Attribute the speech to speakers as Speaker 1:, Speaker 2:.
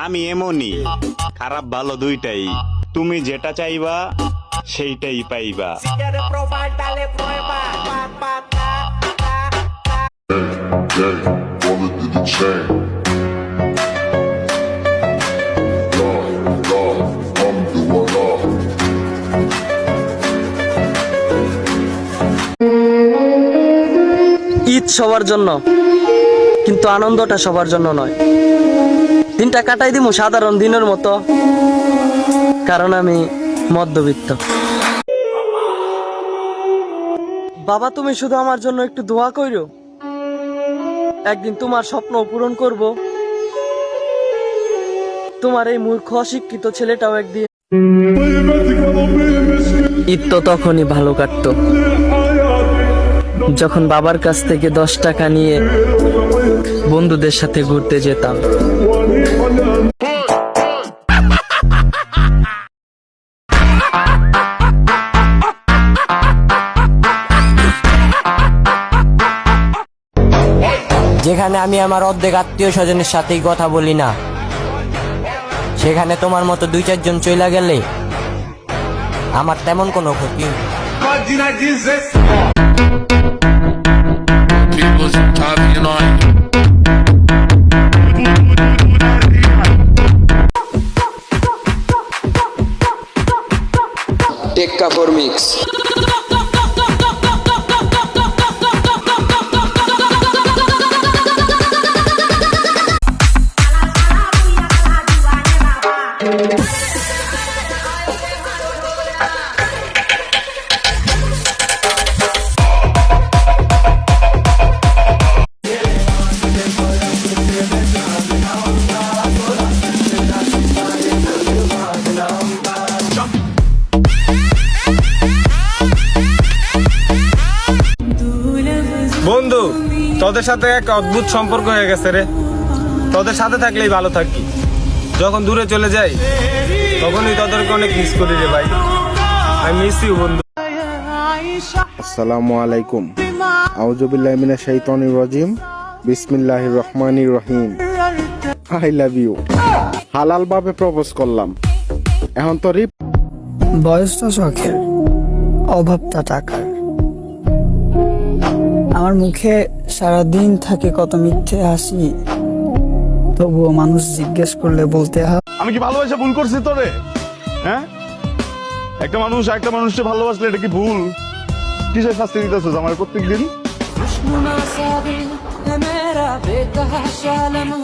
Speaker 1: আমি এমনই, খারাপ ভালো দুইটাই। তুমি যেটা চাইবা সেইটাই পাইবা।
Speaker 2: ঈদ সবার জন্য, কিন্তু আনন্দটা সবার জন্য নয়। দিনটা কাটাই দিমু সাধারণ দিনের মতো, কারণ আমি মধ্যবিত্ত। বাবা, তুমি শুধু আমার জন্য একটু দোয়া কইরো, একদিন তোমার স্বপ্ন পূরণ করব। তোমার এই মূর্খ অশিক্ষিত ছেলেটাও একদিন। ঈদ তো তখনই ভালো কাটতো যখন বাবার কাছ থেকে 10 টাকা নিয়ে বন্ধুদের সাথে ঘুরতে যেতাম।
Speaker 3: যেখানে আমি আমার অর্ধেক আত্মীয় স্বজনের সাথেই কথা বলি না, সেখানে তোমার মতো 2-4 জন চইলা গেলে আমার তেমন কোনো ক্ষতি নেই।
Speaker 4: টেক্কা ফর মিক্স।
Speaker 5: বন্ধু, তোদের সাথে এক অদ্ভুত সম্পর্ক হয়ে গেছে রে। তোদের সাথে থাকলেই ভালো থাকি, যখন দূরে চলে যাই তখনই তোদেরকে অনেক মিস করি রে ভাই। আই মিস ইউ বন্ধু।
Speaker 6: আসসালামু আলাইকুম। আউযু বিল্লাহি মিনাশ শাইতানির রাজিম। বিসমিল্লাহির রহমানির রহিম। I love you. হালাল ভাবে প্রপোজ করলাম, এখন তো
Speaker 7: বয়সটা শখের, অভাবটা টাকার। আমার মুখে সারাদিন থাকে কত মিথ্যে হাসি, তবুও মানুষ জিজ্ঞেস করলে বলতে হয়
Speaker 8: আমি কি ভালোবাসা ভুল করছি তোরে? হ্যাঁ, একটা মানুষকে ভালোবাসলে এটা কি ভুল? কিসের শাস্তি দিতেছিস আমার প্রত্যেকদিন?